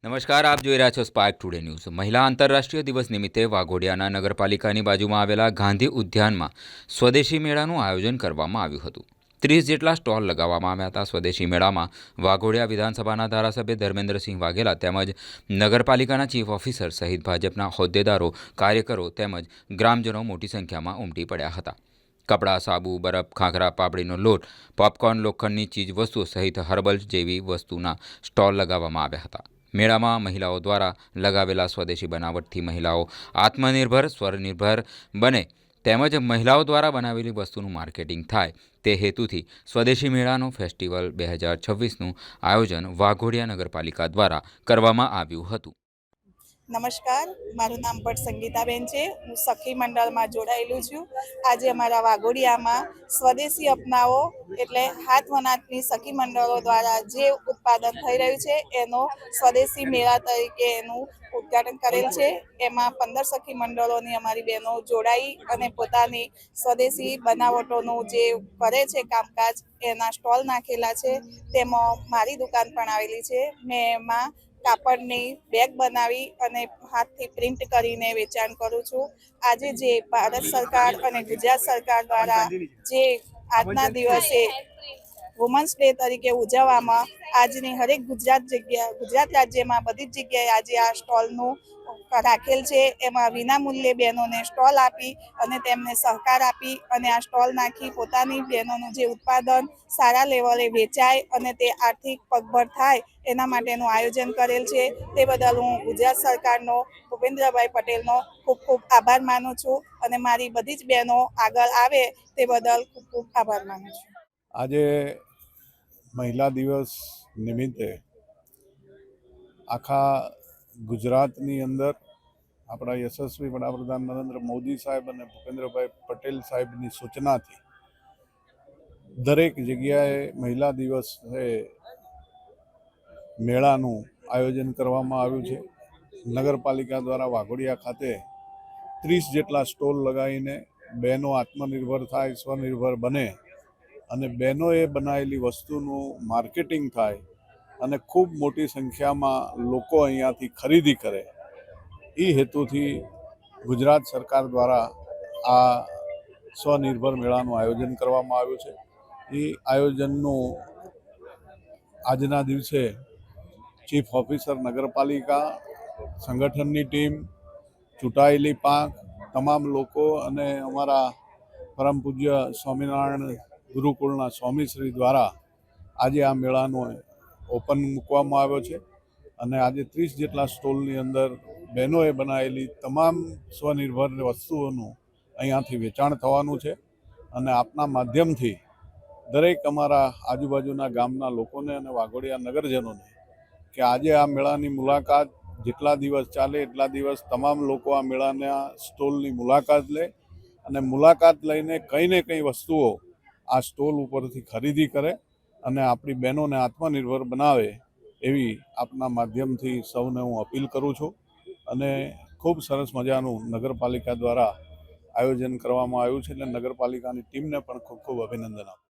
નમસ્કાર, આપ જોઈ રહ્યા છો સ્પાર્ક ટુડે ન્યૂઝ। મહિલા આંતરરાષ્ટ્રીય દિવસ નિમિત્તે વાઘોડિયાના નગરપાલિકાની બાજુમાં આવેલા ગાંધી ઉદ્યાનમાં સ્વદેશી મેળાનું આયોજન કરવામાં આવ્યું હતું। 30 જેટલા સ્ટોલ લગાવવામાં આવ્યા હતા। સ્વદેશી મેળામાં વાઘોડિયા વિધાનસભાના ધારાસભ્ય ધર્મેન્દ્રસિંહ વાઘેલા તેમજ નગરપાલિકાના ચીફ ઓફિસર સહિત ભાજપના હોદ્દેદારો, કાર્યકરો તેમજ ગ્રામજનો મોટી સંખ્યામાં ઉમટી પડ્યા હતા। કપડાં, સાબુ, બરફ, ખાખરા, પાપડીનો લોટ, પોપકોર્ન, લોખંડની ચીજ વસ્તુઓ સહિત હર્બલ્સ જેવી વસ્તુના સ્ટોલ લગાવવામાં આવ્યા હતા। મેળામાં મહિલાઓ દ્વારા લગાવેલા સ્વદેશી બનાવટથી મહિલાઓ આત્મનિર્ભર, સ્વનિર્ભર બને તેમજ મહિલાઓ દ્વારા બનાવેલી વસ્તુનું માર્કેટિંગ થાય તે હેતુથી સ્વદેશી મેળાનો ફેસ્ટિવલ 2026નું આયોજન વાઘોડિયા નગરપાલિકા દ્વારા કરવામાં આવ્યું હતું। નમસ્કાર, મારું નામ ભટ્ટ સંગીતાબેન છે। હું સખી મંડળમાં જોડાયેલું છું। આજે અમારા વાઘોડિયામાં સ્વદેશી અપનાવો એટલે હાથ વણાટની સખી મંડળો દ્વારા જે ઉત્પાદન થઈ રહ્યું છે એનો સ્વદેશી મેળા તરીકે એનું ઉદ્ઘાટન કરેલ છે। એમાં 15 સખી મંડળોની અમારી બહેનો જોડાઈ અને પોતાની સ્વદેશી બનાવટોનું જે કરે છે કામકાજ એના સ્ટોલ નાખેલા છે। તેમાં મારી દુકાન પણ આવેલી છે। મેં એમાં કાપડની બેગ બનાવી અને હાથથી પ્રિન્ટ કરીને વેચાણ કરું છું। આજે જે ભારત સરકાર અને ગુજરાત સરકાર દ્વારા જે આજના દિવસે વુમન્સ ડે તરીકે ઉજવવામાં આજની હરેક ગુજરાત રાજ્યમાં બધી જ જગ્યાએ આજે આ સ્ટોલનું રાખેલ છે। એમાં વિનામૂલ્યે બહેનોને સ્ટોલ આપી અને તેમને સહકાર આપી અને આ સ્ટોલ નાખી પોતાની બહેનોનું જે ઉત્પાદન સારા લેવલે વેચાય અને તે આર્થિક પગભર થાય એના માટેનું આયોજન કરેલ છે। તે બદલ હું ગુજરાત સરકારનો, ભૂપેન્દ્રભાઈ પટેલનો ખૂબ ખૂબ આભાર માનું છું અને મારી બધી જ બહેનો આગળ આવે તે બદલ ખૂબ ખૂબ આભાર માનું છું। આજે મહિલા દિવસ નિમિત્તે આખા ગુજરાતની અંદર આપણા યશસ્વી વડાપ્રધાન નરેન્દ્ર મોદી સાહેબ અને ભૂપેન્દ્રભાઈ પટેલ સાહેબની સૂચનાથી દરેક જગ્યાએ મહિલા દિવસ મેળાનું આયોજન કરવામાં આવ્યું છે। નગરપાલિકા દ્વારા વાઘોડિયા ખાતે 30 જેટલા સ્ટોલ લગાવીને બહેનો આત્મનિર્ભર થાય, સ્વનિર્ભર બને અને બહેનોએ બનાવેલી વસ્તુનું માર્કેટિંગ થાય અને ખૂબ મોટી સંખ્યામાં લોકો અહીંયાથી ખરીદી કરે એ હેતુથી ગુજરાત સરકાર દ્વારા આ સ્વનિર્ભર મેળાનું આયોજન કરવામાં આવ્યું છે। એ આયોજનનું આજના દિવસે ચીફ ઓફિસર નગરપાલિકા, સંગઠનની ટીમ, ચૂંટાયેલી પાંખ, તમામ લોકો અને અમારા પરમ પૂજ્ય સ્વામિનારાયણ ગુરુકુળના સ્વામીશ્રી દ્વારા આજે આ મેળાનો ઓપન મૂકવામાં આવ્યો છે અને આજે 30 જેટલા સ્ટોલની અંદર બહેનોએ બનાવેલી તમામ સ્વનિર્ભર વસ્તુઓનું અહીંયાથી વેચાણ થવાનું છે અને આપના માધ્યમથી દરેક અમારા આજુબાજુના ગામના લોકોને અને વાઘોડિયા નગરજનોને કે આજે આ મેળાની મુલાકાત જેટલા દિવસ ચાલે એટલા દિવસ તમામ લોકો આ મેળાના સ્ટોલની મુલાકાત લે અને મુલાકાત લઈને કંઈ ને કંઈ વસ્તુઓ આ સ્ટોલ ઉપરથી ખરીદી કરે અને આપણી બહેનોને આત્મનિર્ભર બનાવે એવી આપના માધ્યમથી સૌને હું અપીલ કરું છું અને ખૂબ સરસ મજાનું નગરપાલિકા દ્વારા આયોજન કરવામાં આવ્યું છે એટલે નગરપાલિકાની ટીમને પણ ખૂબ ખૂબ અભિનંદન આપું।